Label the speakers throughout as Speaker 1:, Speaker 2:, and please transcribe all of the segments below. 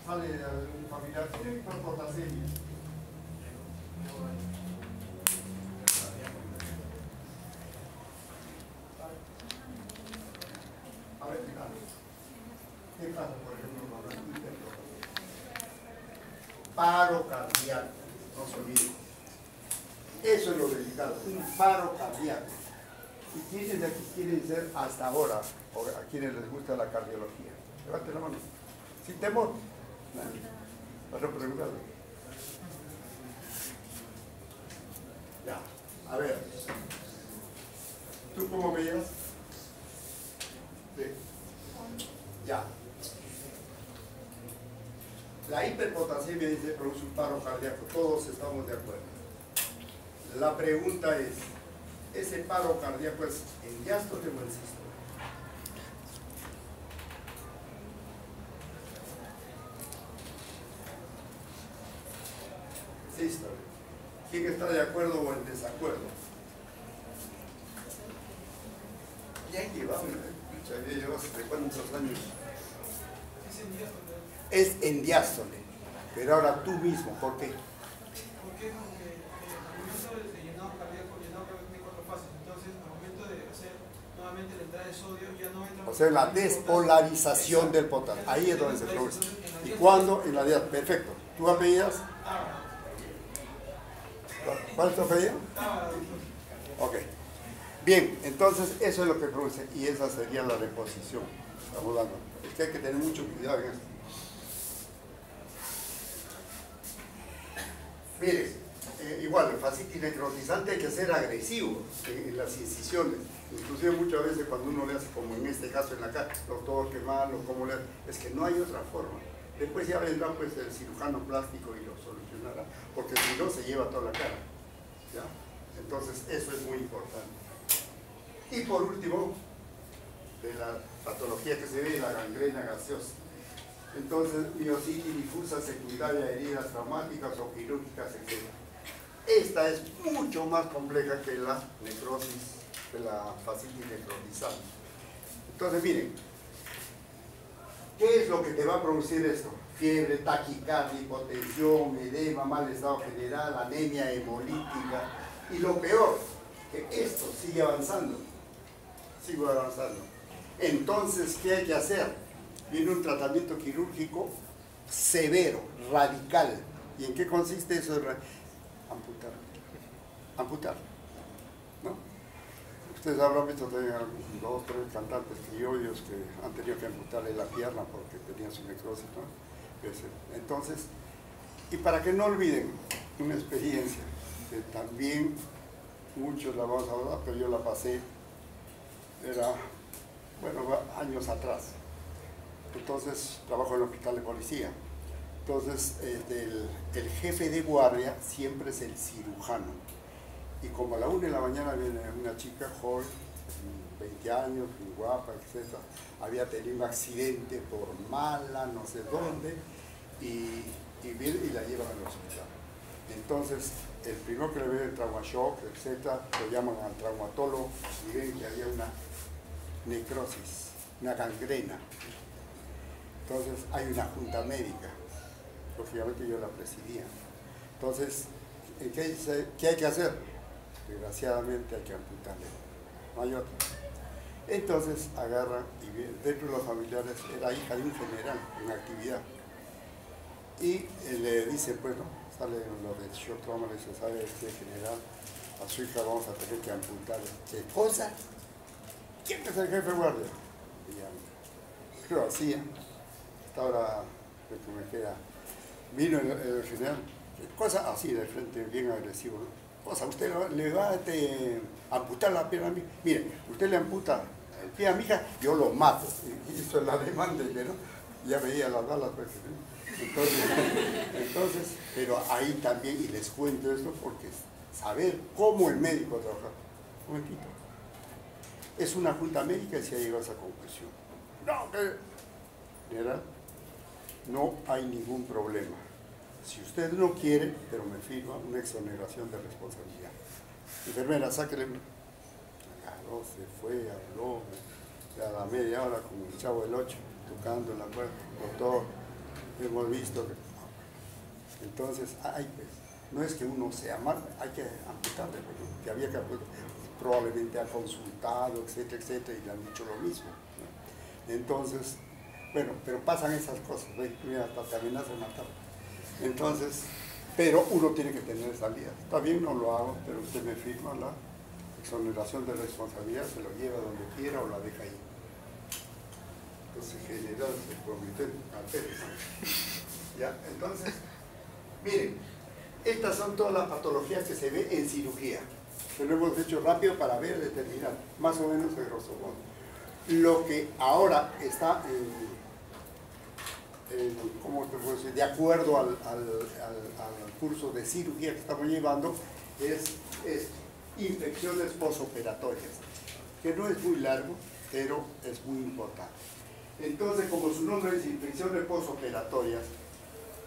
Speaker 1: sale un familiar, tiene hiperpotasemia. A ver, ¿qué pasa, por ejemplo, con la hiperpotasemia? Paro cardíaco, no se olvide. Eso es lo delicado, un paro cardíaco. ¿Y quiénes de aquí quieren ser hasta ahora, o a quienes les gusta la cardiología? Levante la mano. Sin temor. Nadie. Vas a preguntarle. Ya. A ver. ¿Tú cómo me llamas? Sí. Ya. La hiperpotasemia dice produce un paro cardíaco. Todos estamos de acuerdo. La pregunta es, ¿ese paro cardíaco es en diástole o en sístole? Sístole. ¿Quién está de acuerdo o en desacuerdo? Bien llevado, ¿eh? Llevas de cuántos años. Es en diástole. Pero ahora tú mismo, ¿por qué?
Speaker 2: Porque al momento de llenado cardíaco tiene 4 fases, entonces al momento de hacer nuevamente la entrada de sodio ya no entra.
Speaker 1: O sea, la despolarización del potasio. Ahí es donde se produce. ¿Y cuándo? En la diástole. Perfecto. ¿Tú apellidas? ¿Cuál es tu apellido? Ok. Bien, entonces eso es lo que produce y esa sería la reposición. Estamos dando. Es que hay que tener mucho cuidado en esto. Mire, igual, el fascitis necrotizante hay que ser agresivo en las incisiones. Inclusive muchas veces cuando uno le hace, como en este caso en la cara, doctor, qué malo, cómo le hace, es que no hay otra forma. Después ya vendrá pues el cirujano plástico y lo solucionará, porque si no se lleva toda la cara. ¿Ya? Entonces eso es muy importante. Y por último, de la patología que se ve, la gangrena gaseosa. Entonces, miositis difusa secundaria a heridas traumáticas o quirúrgicas, etc. Esta es mucho más compleja que la necrosis, que la fascitis necrotizante. Entonces, miren, ¿qué es lo que te va a producir esto? Fiebre, taquicardia, hipotensión, edema, mal estado general, anemia hemolítica. Y lo peor, que esto sigue avanzando. Sigue avanzando. Entonces, ¿qué hay que hacer? Viene un tratamiento quirúrgico severo, radical. ¿Y en qué consiste eso? Amputar. Amputar. ¿No? Ustedes habrán visto también a 2 o 3 cantantes criollos que han tenido que amputarle la pierna porque tenían su necrosis, ¿no? Entonces, y para que no olviden una experiencia que también muchos la vamos a hablar, pero yo la pasé, era, bueno, años atrás. Entonces, trabajo en el hospital de policía. Entonces, el jefe de guardia siempre es el cirujano. Y como a la 1 de la mañana viene una chica joven, 20 años, muy guapa, etc. Había tenido un accidente por mala, no sé dónde, y viene y la llevan al hospital. Entonces, el primero que le ve el trauma shock, etc., lo llaman al traumatólogo y ven que había una necrosis, una gangrena. Entonces hay una junta médica, lógicamente yo la presidía. Entonces, ¿qué hay que hacer? Desgraciadamente hay que amputarle, no hay otra. Entonces agarran y dentro de los familiares era hija de un general en actividad. Y le dice, pues, ¿no? Sale lo de shock trauma, le dice, ¿sabe qué, general? A su hija vamos a tener que amputarle. ¿Qué cosa? ¿Quién es el jefe de guardia? Y ya, lo hacía. Hasta ahora, lo que me queda, vino el general, cosa así de frente, bien agresivo, ¿no? Cosa, usted le va a amputar la pierna a mí. Mire, usted le amputa el pie a mi hija, yo lo mato. Y hizo la demanda, ¿no? Ya veía las balas, pues, ¿no? Entonces, pero ahí también, y les cuento esto porque saber cómo el médico trabaja. Un momentito. Es una junta médica y se ha llegado a esa conclusión. No, general, no hay ningún problema. Si usted no quiere, pero me firma una exoneración de responsabilidad. Enfermera, sáquele. Agarró, se fue, habló, a la media hora con el chavo del 8, tocando en la puerta. Doctor, hemos visto que... Entonces, pues, no es que uno sea mal, hay que amputarle, que había que amputar, probablemente ha consultado, etcétera, etcétera, y le han dicho lo mismo, ¿no? Entonces, bueno, pero pasan esas cosas, ¿no? Hasta terminas de matar. Entonces, pero uno tiene que tener salida. Está bien, no lo hago, pero usted me firma la exoneración de responsabilidad, se lo lleva donde quiera o la deja ahí. Entonces, general, se promete al Pérez. ¿Ya? Entonces, miren, estas son todas las patologías que se ve en cirugía. Lo hemos hecho rápido para ver, determinar, más o menos de grosso modo. Lo que ahora está ¿cómo te puedo decir? De acuerdo al curso de cirugía que estamos llevando, es infecciones posoperatorias, que no es muy largo, pero es muy importante. Entonces, como su nombre es infecciones posoperatorias,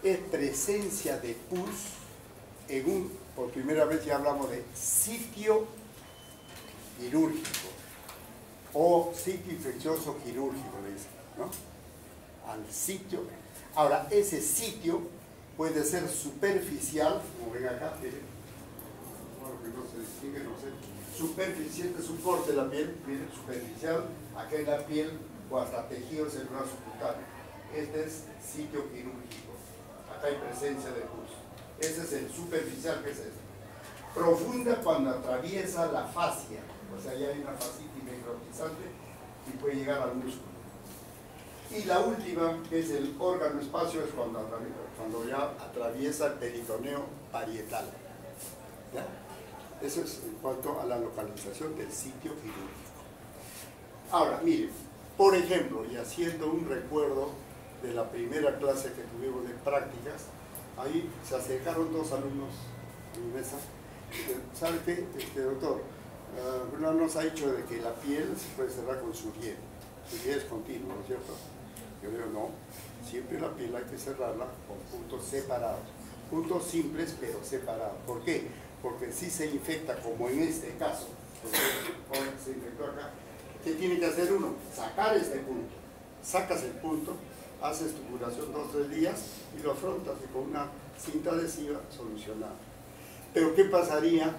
Speaker 1: es presencia de pus en por primera vez ya hablamos de sitio quirúrgico o sitio infeccioso quirúrgico, le dicen, ¿no? Al sitio. Ahora, ese sitio puede ser superficial, como ven acá, miren, bueno, que no se distingue, no sé, superficial, este es un corte de la piel, miren, superficial, acá en la piel o hasta tejido celular subcutáneo. Este es sitio quirúrgico, acá hay presencia de pus. Ese es el superficial, que es este. Profunda cuando atraviesa la fascia, o sea, ya hay una fascitis necrotizante y puede llegar al músculo. Y la última, que es el órgano espacio, es cuando ya atraviesa el peritoneo parietal. ¿Ya? Eso es en cuanto a la localización del sitio quirúrgico. Ahora, miren, por ejemplo, y haciendo un recuerdo de la primera clase que tuvimos de prácticas, ahí se acercaron dos alumnos a mi mesa. ¿Sabe qué, doctor? No nos ha dicho de que la piel se puede cerrar con Suriel. Suriel es continuo, ¿no es cierto? Yo digo, no, siempre la piel hay que cerrarla con puntos separados. Puntos simples, pero separados. ¿Por qué? Porque si se infecta, como en este caso, se infectó acá, ¿qué tiene que hacer uno? Sacar este punto. Sacas el punto, haces tu curación 2 o 3 días y lo afrontas y con una cinta adhesiva solucionado. Pero ¿qué pasaría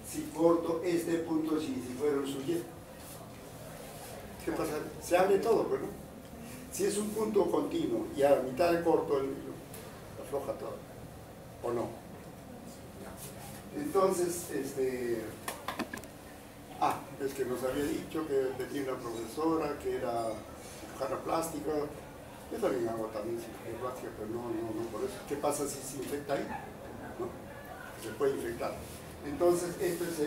Speaker 1: si corto este punto si fuera un sujeto? ¿Qué pasaría? Se abre todo, ¿no? Si es un punto continuo y a la mitad de corto, afloja todo, ¿o no? Entonces, es que nos había dicho que tenía una profesora que era cirujana plástica. Yo también hago también cirugía plástica, pero no por eso. ¿Qué pasa si se infecta ahí? ¿No? Se puede infectar. Entonces, este es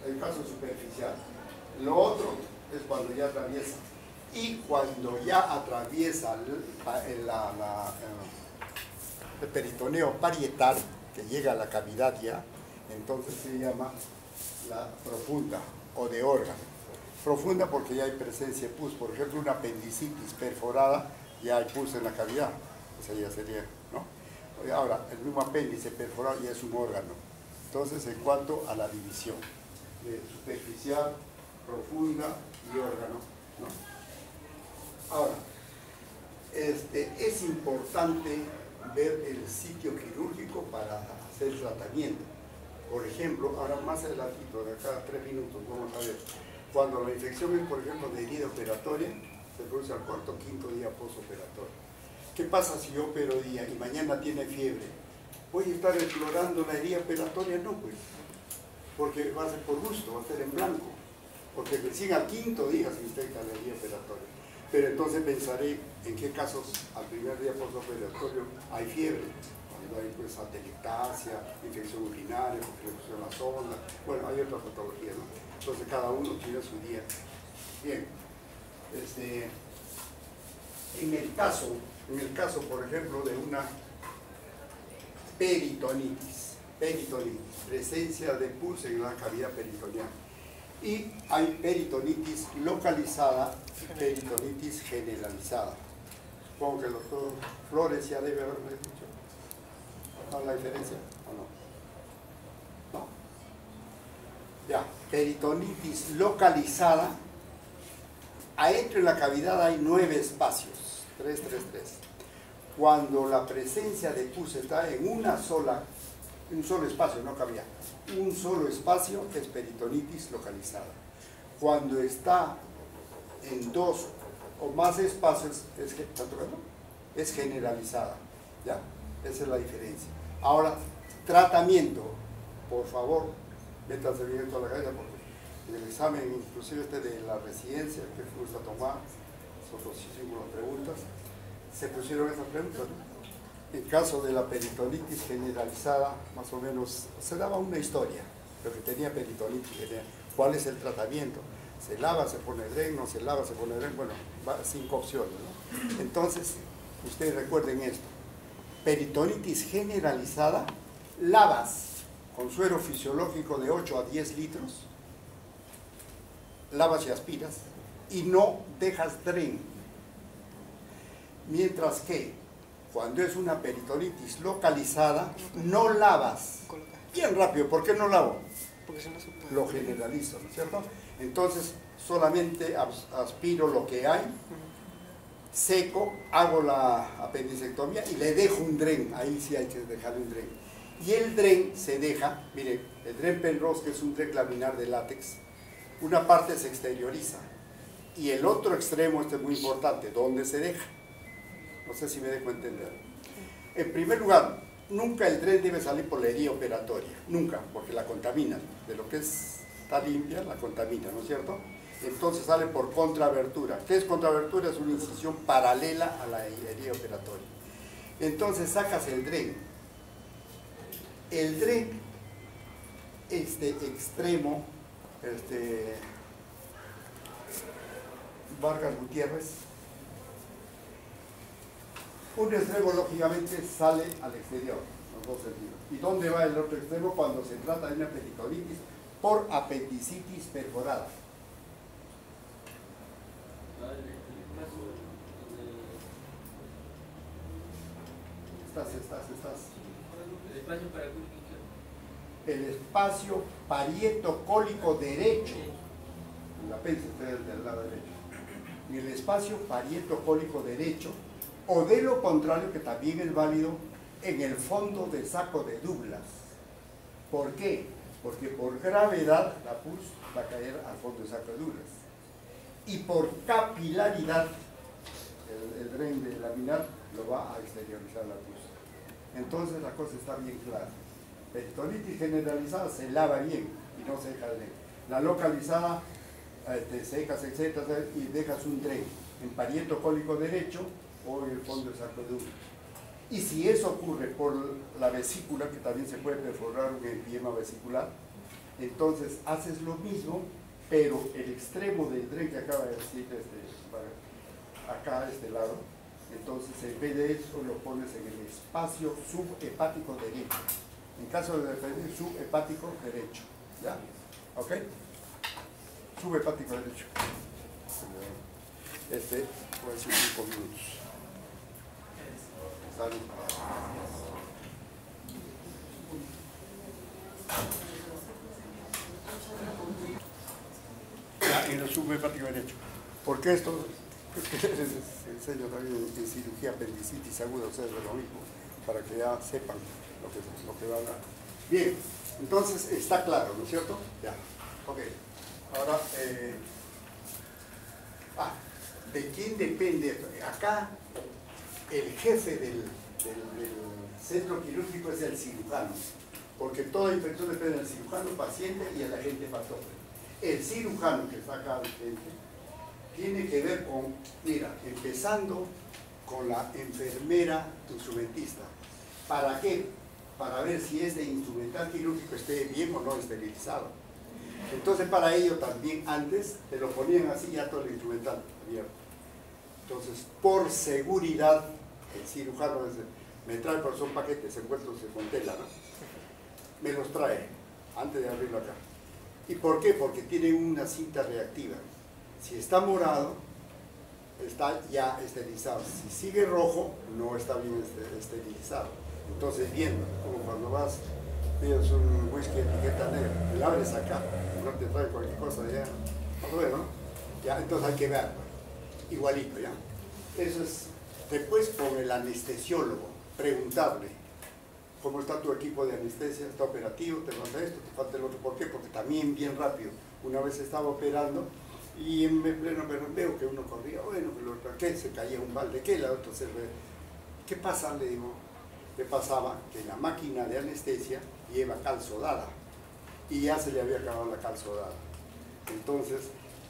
Speaker 1: el caso superficial. Lo otro es cuando ya atraviesa. Y cuando ya atraviesa el peritoneo parietal, que llega a la cavidad ya, entonces se llama la profunda o de órgano. Profunda porque ya hay presencia de pus. Por ejemplo, una apendicitis perforada, ya hay pus en la cavidad. O sea, ya sería, ¿no? Ahora, el mismo apéndice perforado ya es un órgano. Entonces, en cuanto a la división de superficial, profunda y órgano, ¿no? Ahora, es importante ver el sitio quirúrgico para hacer el tratamiento. Por ejemplo, ahora más adelantito, de acá a 3 minutos, vamos a ver, cuando la infección es, por ejemplo, de herida operatoria, se produce al 4º o 5º día postoperatorio. ¿Qué pasa si yo opero día y mañana tiene fiebre? ¿Voy a estar explorando la herida operatoria? No, pues, porque va a ser por gusto, va a ser en blanco, porque recién al 5º día se infecta la herida operatoria. Pero entonces pensaré en qué casos al primer día postoperatorio hay fiebre, cuando hay pues atelectasia, infección urinaria, infección a la sonda, bueno, hay otras patologías, ¿no? Entonces cada uno tiene su día. Bien, en el caso, por ejemplo, de una peritonitis, presencia de pus en la cavidad peritoneal. Y hay peritonitis localizada y peritonitis generalizada. Supongo que el doctor Flores ya debe haberme dicho. ¿No la diferencia o no? No. Ya, peritonitis localizada. Adentro en la cavidad hay 9 espacios. 3. Cuando la presencia de pus está en un solo espacio, no cabía, un solo espacio, es peritonitis localizada. Cuando está en 2 o más espacios, es generalizada, ¿ya? Esa es la diferencia. Ahora, tratamiento, por favor, métanse bien esto a la cabeza, porque en el examen, inclusive de la residencia que fuimos a tomar, nosotros hicimos las preguntas, se pusieron esas preguntas, ¿no? En caso de la peritonitis generalizada, más o menos, se daba una historia, lo que tenía peritonitis, cuál es el tratamiento, se lava, se pone dren, no se lava, se pone dren, bueno, 5 opciones, ¿no? Entonces, ustedes recuerden esto, peritonitis generalizada, lavas con suero fisiológico de 8 a 10 litros, lavas y aspiras, y no dejas dren. Mientras que, cuando es una peritonitis localizada, no lavas. Bien rápido, ¿por qué no lavo? Lo generalizo, ¿no es cierto? Entonces, solamente aspiro lo que hay, seco, hago la apendicectomía y le dejo un dren, ahí sí hay que dejarle un dren. Y el dren se deja, mire, el dren Penrose, que es un dren laminar de látex, una parte se exterioriza y el otro extremo, este es muy importante, ¿dónde se deja? No sé si me dejo entender. En primer lugar, nunca el dren debe salir por la herida operatoria, nunca, porque la contaminan. De lo que está limpia, la contamina, ¿no es cierto? Entonces sale por contrabertura. ¿Qué es contrabertura? Es una incisión paralela a la herida operatoria. Entonces sacas el dren. El dren, este extremo, Vargas Gutiérrez, un extremo lógicamente sale al exterior, los dos sentidos. ¿Y dónde va el otro extremo? Cuando se trata de una peritonitis por apendicitis perforada. Estás. El espacio parietocólico derecho, el apéndice del lado derecho, y el espacio parietocólico derecho, o de lo contrario, que también es válido, en el fondo del saco de Douglas. ¿Por qué? Porque por gravedad la pus va a caer al fondo del saco de Douglas. Y por capilaridad, el dren de laminar lo va a exteriorizar la pus. Entonces la cosa está bien clara. Peritonitis generalizada se lava bien y no se deja dren. La localizada te secas, etcétera, y dejas un dren en parietocólico derecho o en el fondo del saco de Douglas. Y si eso ocurre por la vesícula, que también se puede perforar un empiema vesicular, entonces haces lo mismo, pero el extremo del dren que acaba de decir acá a este lado, entonces en vez de eso lo pones en el espacio subhepático derecho. En caso de definir subhepático derecho, ¿ya? ¿Ok? Subhepático derecho. Voy a decir 5 minutos. Salud. Ya, en el subhepático derecho. ¿Por qué esto? Enseño también en cirugía apendicitis aguda, o sea, es lo mismo, para que ya sepan lo que va a hablar. Bien, entonces está claro, ¿no es cierto? Ya, ok. Ahora, ¿de quién depende esto? Acá, el jefe del centro quirúrgico es el cirujano, porque toda infección depende del cirujano, paciente y el agente patógeno. El cirujano que está acá al frente tiene que ver con, mira, empezando con la enfermera instrumentista. ¿Para qué? Para ver si este instrumental quirúrgico esté bien o no esterilizado. Entonces para ello también antes te lo ponían así ya todo el instrumental abierto. Entonces por seguridad el cirujano me trae por son paquetes envueltos con tela, ¿no? Me los trae antes de abrirlo acá. ¿Y por qué? Porque tiene una cinta reactiva. Si está morado, está ya esterilizado. Si sigue rojo, no está bien esterilizado. Entonces, viendo, como cuando vas, pides un whisky de etiqueta negra, le abres acá, no te trae cualquier cosa, ya, más o menos, ¿no? Ya, entonces hay que verlo, igualito, ¿ya? Eso es Después con el anestesiólogo, preguntarle, ¿cómo está tu equipo de anestesia? ¿Está operativo? ¿Te falta esto? ¿Te falta el otro? ¿Por qué? Porque también bien rápido. Una vez estaba operando y en pleno veo que uno corría, bueno, que el otro, ¿qué? Se caía un balde, ¿qué? La otra ¿qué pasa? Le digo, ¿qué pasaba? Que la máquina de anestesia lleva cal sodada y ya se le había acabado la cal sodada. Entonces,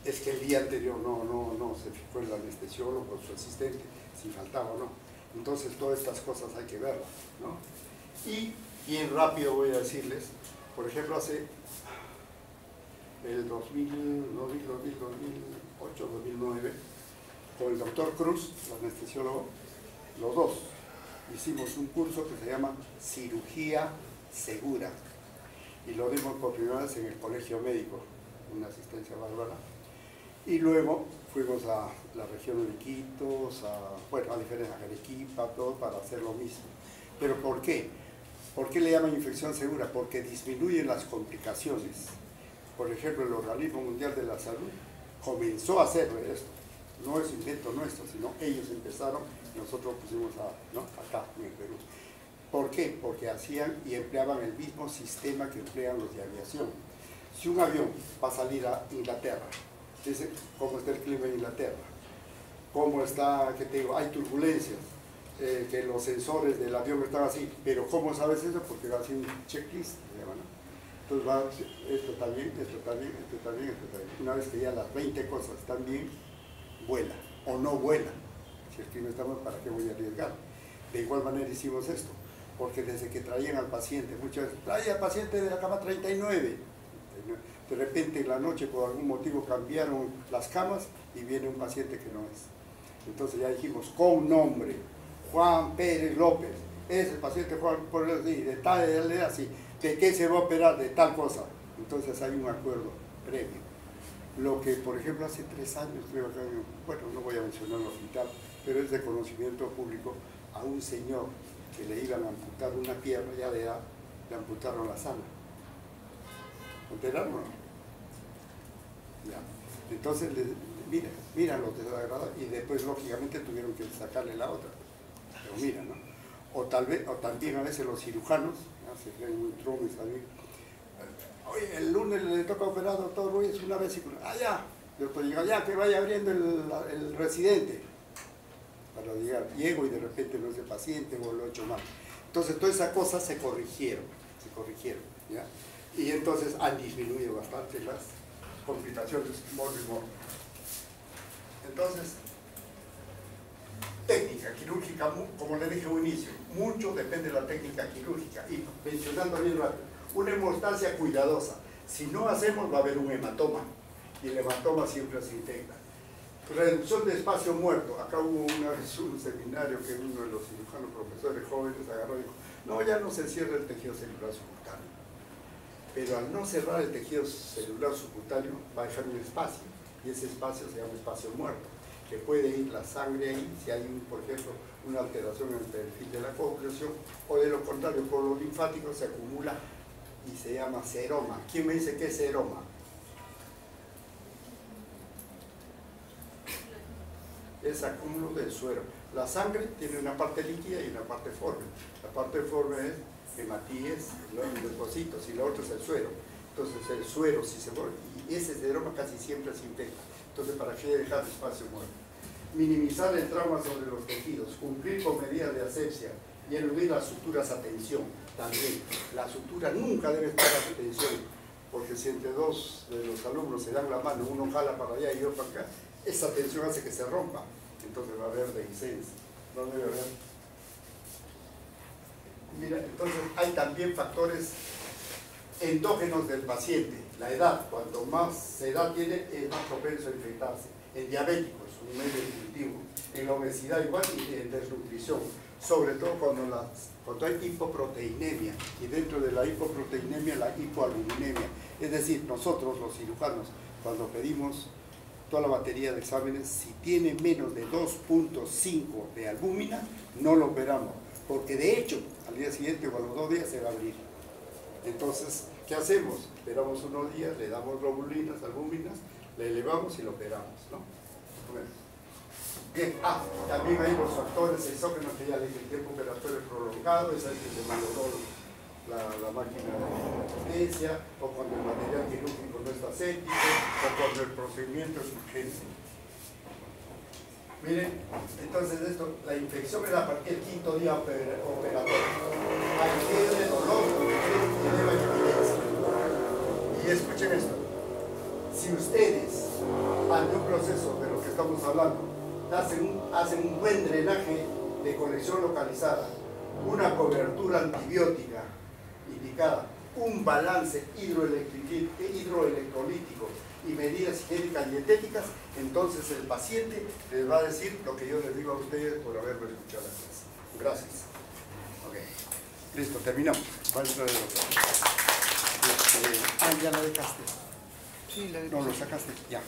Speaker 1: es que el día anterior no se fijó el anestesiólogo o su asistente, si faltaba o no. Entonces, todas estas cosas hay que verlas, ¿no? Y bien rápido voy a decirles, por ejemplo, hace el 2008, 2009, con el doctor Cruz, el anestesiólogo, los dos, hicimos un curso que se llama Cirugía Segura y lo dimos por primera vez en el colegio médico, una asistencia bárbara. Y luego fuimos a la región de Iquitos, a diferentes Arequipa, todo para hacer lo mismo. ¿Pero por qué? ¿Por qué le llaman infección segura? Porque disminuyen las complicaciones. Por ejemplo, el Organismo Mundial de la Salud comenzó a hacer esto. No es invento nuestro, sino ellos empezaron y nosotros pusimos acá en el Perú. ¿Por qué? Porque hacían y empleaban el mismo sistema que emplean los de aviación. Si un avión va a salir a Inglaterra, dice cómo está el clima en Inglaterra, cómo está, ¿qué te digo? Hay turbulencias, que los sensores del avión están así, pero ¿cómo sabes eso? Porque va a ser un checklist, se llama, ¿no? Entonces va, esto está bien, esto está bien, esto está bien, esto está bien. Una vez que ya las 20 cosas están bien, vuela o no vuela. Si el clima está mal, ¿para qué voy a arriesgar? De igual manera hicimos esto, porque desde que traían al paciente, muchas veces, traía al paciente de la cama 39, de repente en la noche por algún motivo cambiaron las camas y viene un paciente que no es. Entonces ya dijimos, con nombre, Juan Pérez López, es el paciente Juan Pérez, de tal edad, así, ¿de qué se va a operar? De tal cosa. Entonces hay un acuerdo previo. Lo que, por ejemplo, hace 3 años, creo que, bueno, no voy a mencionar el hospital, pero es de conocimiento público, a un señor que le iban a amputar una pierna ya de edad, le amputaron la sana. ¿Enteraron? Ya. Entonces, mira lo desagradable y después, lógicamente, tuvieron que sacarle la otra. Pero mira, ¿no? O también a veces los cirujanos, se creen muy tromes también. Oye, el lunes le toca operar al doctor Ruiz una vesícula. Ya. Yo digo, ya que vaya abriendo el residente. Para llegar, llego y de repente no es el paciente o lo he hecho mal. Entonces, todas esas cosas se corrigieron, ¿ya? Y entonces han disminuido bastante las complicaciones morbi. Entonces, técnica quirúrgica, como le dije al inicio, mucho depende de la técnica quirúrgica. Y mencionando bien rápido, una hemostasia cuidadosa. Si no hacemos, va a haber un hematoma. Y el hematoma siempre se integra. Reducción de espacio muerto. Acá hubo una vez un seminario que uno de los cirujanos profesores jóvenes agarró y dijo, no, ya no se cierra el tejido celular subcutáneo. Pero al no cerrar el tejido celular subcutáneo va a dejar un espacio. Y ese espacio se llama espacio muerto, que puede ir la sangre ahí, si hay, por ejemplo, una alteración en el perfil de la coagulación, o de lo contrario, por los linfáticos se acumula y se llama seroma. ¿Quién me dice qué es seroma? Es acúmulo del suero. La sangre tiene una parte líquida y una parte forme. La parte forme es hematíes, los linfocitos, y la otra es el suero. Entonces el suero, si se vuelve, y ese seroma casi siempre se infecta. Entonces, ¿para qué dejar espacio muerto? Minimizar el trauma sobre los tejidos, cumplir con medidas de asepsia y eludir las suturas a tensión. También, la sutura nunca debe estar a tensión, porque si entre dos de los alumnos se dan la mano, uno jala para allá y otro para acá, esa tensión hace que se rompa. Entonces va a haber dehiscencia. No debe haber. Mira, entonces hay también factores endógenos del paciente. La edad, cuanto más edad tiene, es más propenso a infectarse. En diabéticos, un medio intuitivo. En la obesidad igual y en desnutrición. Sobre todo cuando hay hipoproteinemia. Y dentro de la hipoproteinemia, la hipoaluminemia. Es decir, nosotros los cirujanos, cuando pedimos toda la batería de exámenes, si tiene menos de 2.5 de albúmina, no lo operamos. Porque de hecho, al día siguiente o a los 2 días se va a abrir. Entonces, ¿qué hacemos? Esperamos unos días, le damos globulinas, albúminas, le elevamos y lo operamos, ¿no? Bueno. Bien, también hay los factores exógenos que ya le dije, el tiempo operatorio prolongado, es el que se malogró la máquina de potencia, o cuando el material quirúrgico no está séptico, o cuando el procedimiento es urgente. Miren, entonces esto, la infección es a partir del quinto día operatorio. Hay fiebre, dolor, edema y evidencia. Y escuchen esto, si ustedes, ante un proceso de lo que estamos hablando, hacen un buen drenaje de colección localizada, una cobertura antibiótica indicada, un balance hidroelectrolítico y medidas higiénicas y dietéticas, entonces el paciente les va a decir lo que yo les digo a ustedes por haberme escuchado la clase. Gracias. Ok. Listo, terminamos. Ya lo dejaste.
Speaker 2: Sí,
Speaker 1: No, lo sacaste. Ya.